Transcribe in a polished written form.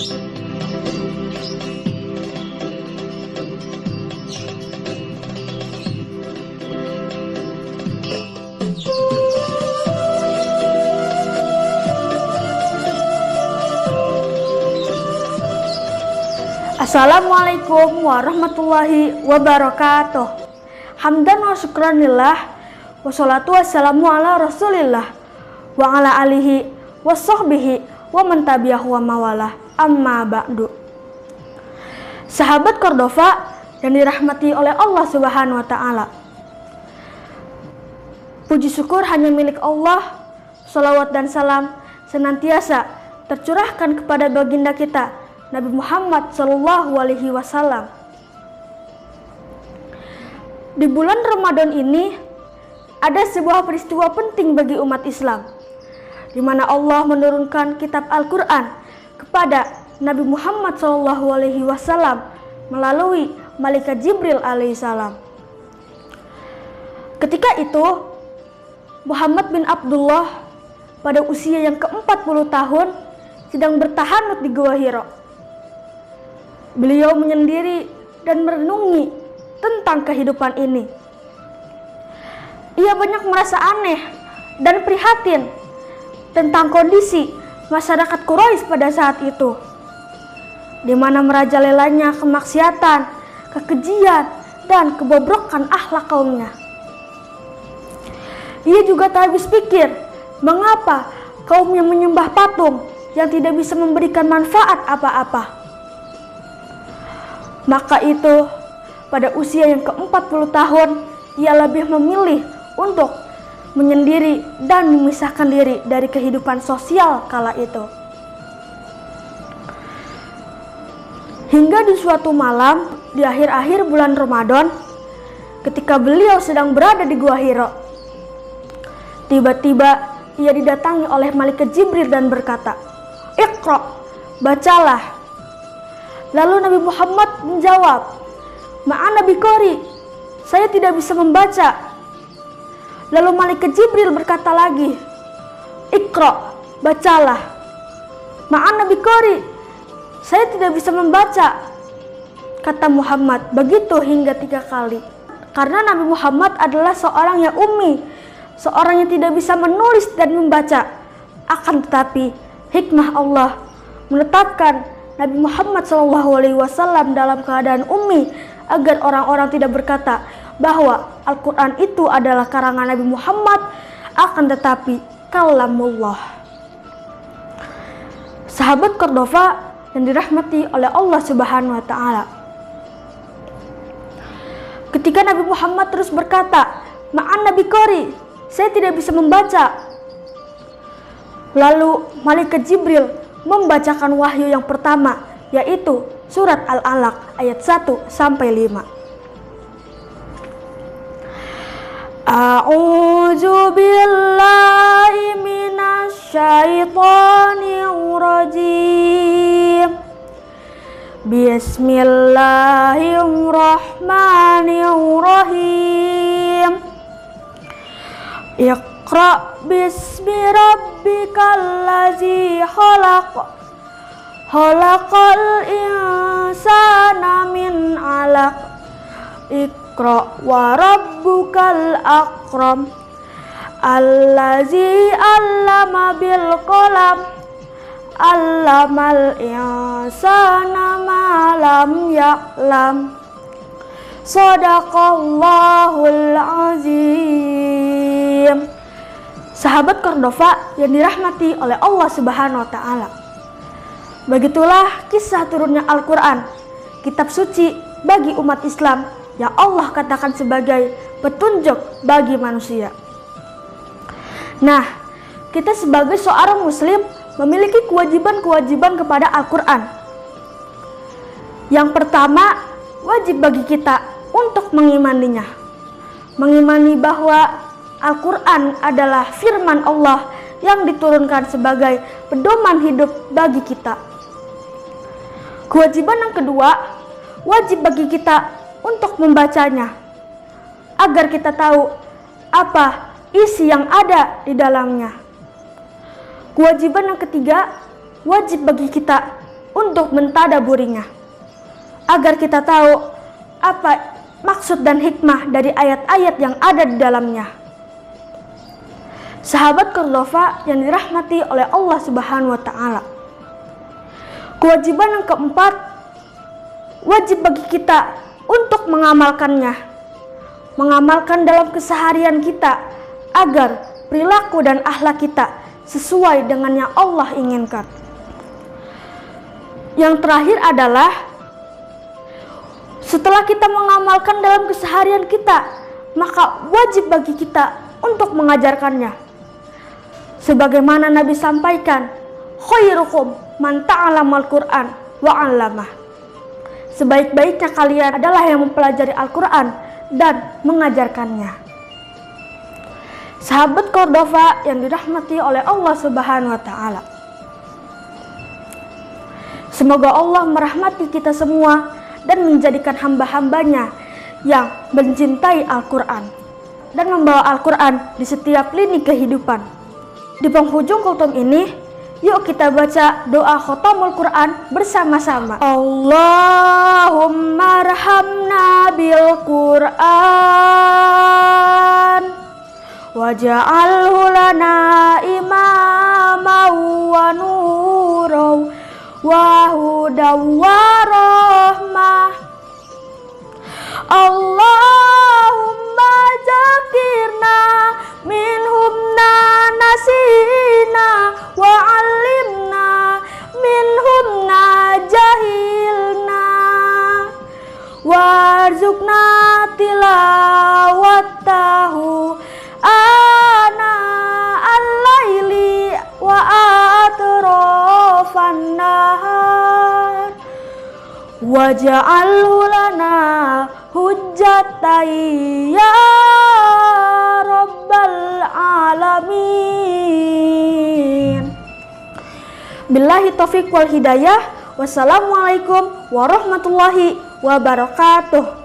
Assalamualaikum warahmatullahi wabarakatuh. Hamdan wa syukranillah, wassalatu wassalamu ala rasulillah, wa ala alihi wa sahbihi wa man tabi'ahu wa mawalah, amma ba'du. Sahabat Cordova yang dirahmati oleh Allah Subhanahu wa ta'ala, puji syukur hanya milik Allah. Salawat dan salam senantiasa tercurahkan kepada baginda kita Nabi Muhammad Sallallahu Alaihi Wasallam. Di bulan Ramadan ini ada sebuah peristiwa penting bagi umat Islam, di mana Allah menurunkan kitab Al-Quran kepada Nabi Muhammad Sallallahu Alaihi Wasallam melalui malaikat Jibril alaihissalam. Ketika itu Muhammad bin Abdullah pada usia yang ke-40 tahun sedang bertahanut di Gua Hira. Beliau menyendiri dan merenungi tentang kehidupan ini. Ia banyak merasa aneh dan prihatin tentang kondisi masyarakat Quraisy pada saat itu, di mana merajalelanya kemaksiatan, kekejian, dan kebobrokan akhlak kaumnya. Ia juga tak habis pikir mengapa kaumnya menyembah patung yang tidak bisa memberikan manfaat apa-apa. Maka itu, pada usia yang ke-40 tahun, ia lebih memilih untuk menyendiri dan memisahkan diri dari kehidupan sosial kala itu. Hingga di suatu malam, di akhir-akhir bulan Ramadan, ketika beliau sedang berada di Gua Hira, tiba-tiba ia didatangi oleh malaikat Jibril dan berkata, "Iqra, bacalah." Lalu Nabi Muhammad menjawab, "Ma'ana biqari, saya tidak bisa membaca." Lalu malaikat Jibril berkata lagi, "Iqra, bacalah." "Ma'ana biqari, saya tidak bisa membaca," kata Muhammad, begitu hingga 3 kali. Karena Nabi Muhammad adalah seorang yang ummi, seorang yang tidak bisa menulis dan membaca. Akan tetapi hikmah Allah menetapkan Nabi Muhammad SAW dalam keadaan ummi agar orang-orang tidak berkata bahwa Al-Quran itu adalah karangan Nabi Muhammad, akan tetapi kalamullah. Sahabat Cordova yang dirahmati oleh Allah Subhanahu wa ta'ala, ketika Nabi Muhammad terus berkata, "Ma'ana biqari, saya tidak bisa membaca." Lalu malaikat Jibril membacakan wahyu yang pertama, yaitu surat Al-Alaq ayat 1-5. A'udzu billahi minasy syaithanir rajim. Bismillahirrahmanirrahim. Iqra bismi rabbikal ladzi khalaq, khalaqal insana min 'alaq, Iqra wa rabbukal akram, allazi 'allama bil qalam, 'allamal insana ma lam ya'lam. Shadaqallahul azim. Sahabat Cordova yang dirahmati oleh Allah Subhanahu wa ta'ala, begitulah kisah turunnya Al-Quran, kitab suci bagi umat Islam yang Allah katakan sebagai petunjuk bagi manusia. Nah, kita sebagai seorang muslim memiliki kewajiban-kewajiban kepada Al-Quran. Yang pertama, wajib bagi kita untuk mengimaninya, mengimani bahwa Al-Quran adalah firman Allah yang diturunkan sebagai pedoman hidup bagi kita. Kewajiban yang kedua, wajib bagi kita untuk membacanya agar kita tahu apa isi yang ada di dalamnya. Kewajiban yang ketiga, wajib bagi kita untuk mentadaburinya, agar kita tahu apa maksud dan hikmah dari ayat-ayat yang ada di dalamnya. Sahabat Cordova yang dirahmati oleh Allah Subhanahu wa Ta'ala, kewajiban yang keempat, wajib bagi kita untuk mengamalkannya, mengamalkan dalam keseharian kita agar perilaku dan akhlak kita sesuai dengan yang Allah inginkan. Yang terakhir adalah setelah kita mengamalkan dalam keseharian kita, maka wajib bagi kita untuk mengajarkannya. Sebagaimana Nabi sampaikan, khairukum man ta'allamal Qur'an wa 'allamah. Sebaik-baiknya kalian adalah yang mempelajari Al-Qur'an dan mengajarkannya. Sahabat Cordova yang dirahmati oleh Allah Subhanahu wa Ta'ala, semoga Allah merahmati kita semua dan menjadikan hamba-hambanya yang mencintai Al-Quran dan membawa Al-Quran di setiap lini kehidupan. Di penghujung khutbah ini, yuk kita baca doa khotamul Quran bersama-sama. Allahumma arhamna bil Quran waj'alhu lana imaman wa nuran wa hudaw wa rahmah. Allahumma zakirna minhumna nasina wa alimna minhumna jahilna warzuqna tilawatahu ana al-laili wa atrafan nahar waj'alhu lana hujjatan ya rabbal alamin. Billahi taufiq wal hidayah. Wassalamualaikum warahmatullahi wabarakatuh.